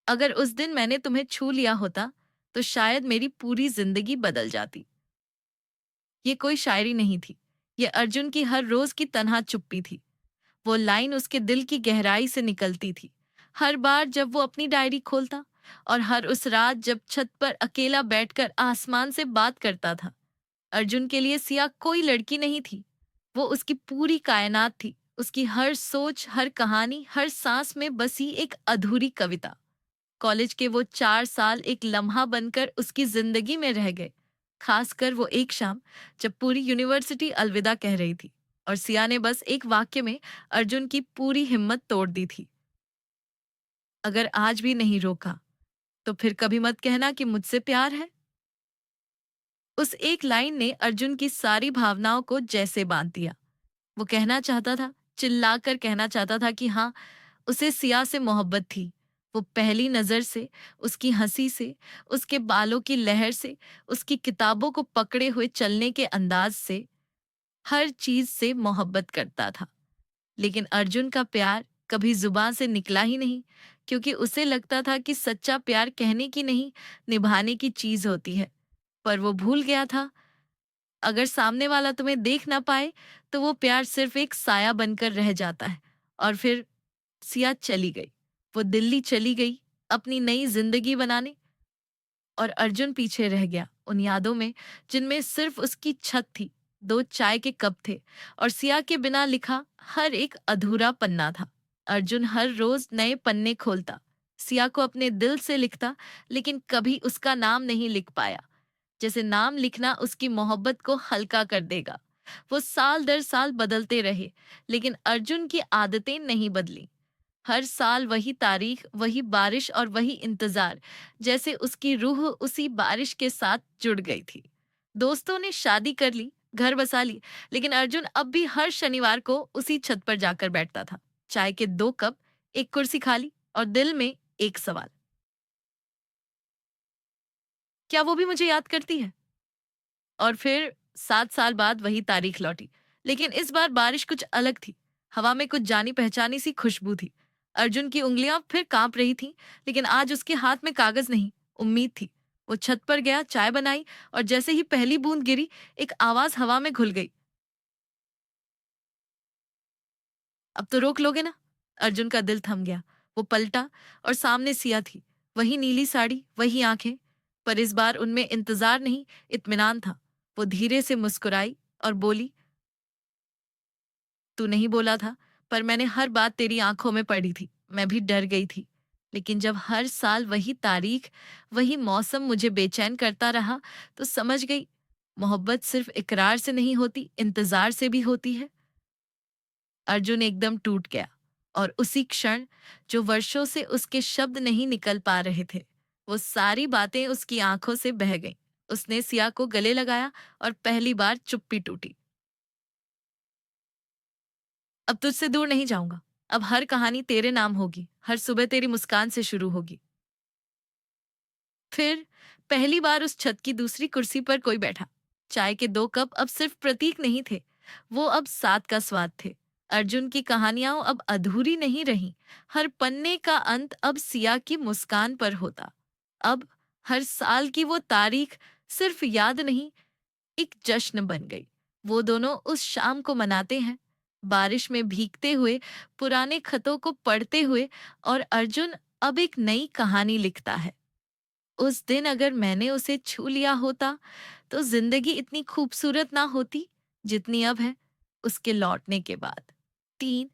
अगर उस दिन मैंने तुम्हें छू लिया होता, तो शायद मेरी पूरी जिंदगी बदल जाती। ये कोई शायरी नहीं थी। ये अर्जुन की हर रोज की तन्हा चुप्पी थी। वो लाइन उसके दिल की गहराई से निकलती थी। हर बार जब वो अपनी डायरी खोलता और हर उस रात जब छत पर अकेला बैठकर आसमान से बात करता था। अर्जुन के लिए सिया कोई लड़की नहीं थी। वो उसकी पूरी कायनात थी। उसकी हर सोच, हर कहानी, हर सांस में बसी एक अधूरी कविता। कॉलेज के वो 4 साल एक लम्हा बनकर उसकी जिंदगी में रह गए। खासकर वो एक शाम जब पूरी यूनिवर्सिटी अलविदा कह रही थी और सिया ने बस एक वाक्य में अर्जुन की पूरी हिम्मत तोड़ दी थी। अगर आज भी नहीं रोका, तो फिर कभी मत कहना कि मुझसे प्यार है। उस एक लाइन ने अर्जुन की सारी भावनाओं को जैसे बांध दिया। वो कहना चाहता था, चिल्लाकर कहना चाहता था कि हाँ, उसे सिया से मोहब्बत थी। वो पहली नजर से, उसकी हंसी से, उसके बालों की लहर से, उसकी किताबों को पकड़े हुए चलने के अंदाज से, हर चीज से मोहब्बत करता था। लेकिन अर्जुन का प्यार कभी जुबान से निकला ही नहीं, क्योंकि उसे लगता था कि सच्चा प्यार कहने की नहीं, निभाने की चीज होती है। पर वो भूल गया था, अगर सामने वाला तुम्हें देख ना पाए, तो वो प्यार सिर्फ एक साया बनकर रह जाता है। और फिर सिया चली गई। वो दिल्ली चली गई अपनी नई जिंदगी बनाने, और अर्जुन पीछे रह गया उन यादों में जिनमें सिर्फ उसकी छत थी, दो चाय के कप थे और सिया के बिना लिखा हर एक अधूरा पन्ना था। अर्जुन हर रोज नए पन्ने खोलता, सिया को अपने दिल से लिखता, लेकिन कभी उसका नाम नहीं लिख पाया। जैसे नाम लिखना उसकी मोहब्बत को हल्का कर देगा। वो साल दर साल बदलते रहे, लेकिन अर्जुन की आदतें नहीं बदली। हर साल वही तारीख, वही बारिश और वही इंतजार, जैसे उसकी रूह उसी बारिश के साथ जुड़ गई थी। दोस्तों ने शादी कर ली, घर बसा ली, लेकिन अर्जुन अब भी हर शनिवार को उसी छत पर जाकर बैठता था। चाय के 2 कप, एक कुर्सी खाली और दिल में एक सवाल, क्या वो भी मुझे याद करती है? और फिर 7 साल बाद वही तारीख लौटी, लेकिन इस बार बारिश कुछ अलग थी। हवा में कुछ जानी पहचानी सी खुशबू थी। अर्जुन की उंगलियां फिर कांप रही थीं, लेकिन आज उसके हाथ में कागज नहीं, उम्मीद थी। वो छत पर गया, चाय बनाई और जैसे ही पहली बूंद गिरी, एक आवाज हवा में घुल गई, अब तो रोक लोगे ना? अर्जुन का दिल थम गया। वो पलटा और सामने सिया थी। वही नीली साड़ी, वही आंखें, पर इस बार उनमें इंतजार नहीं, इत्मीनान था। वो धीरे से मुस्कुराई और बोली, तू नहीं बोला था, पर मैंने हर बात तेरी आंखों में पढ़ी थी। मैं भी डर गई थी। लेकिन जब हर साल वही तारीख, वही मौसम मुझे बेचैन करता रहा, तो समझ गई, मोहब्बत सिर्फ इकरार से नहीं होती, इंतजार से भी होती है। अर्जुन एकदम टूट गया और उसी क्षण, जो वर्षों से उसके शब्द नहीं निकल पा रहे थे, वो सारी बातें उसकी आंखों से बह गईं। उसने सिया को गले लगाया और पहली बार चुप्पी टूटी। अब तुझसे दूर नहीं जाऊंगा। अब हर कहानी तेरे नाम होगी, हर सुबह तेरी मुस्कान से शुरू होगी। फिर पहली बार उस छत की दूसरी कुर्सी पर कोई बैठा। चाय के 2 कप अब सिर्फ प्रतीक नहीं थे, वो अब साथ का स्वाद थे। अर्जुन की कहानियां अब अधूरी नहीं रहीं। हर पन्ने का अंत अब सिया की मुस्कान पर होता। अब हर साल की वो तारीख सिर्फ याद नहीं, एक जश्न बन गई। वो दोनों उस शाम को मनाते हैं, बारिश में भीगते हुए, पुराने खतों को पढ़ते हुए, और अर्जुन अब एक नई कहानी लिखता है। उस दिन अगर मैंने उसे छू लिया होता, तो जिंदगी इतनी खूबसूरत ना होती जितनी अब है, उसके लौटने के बाद। 3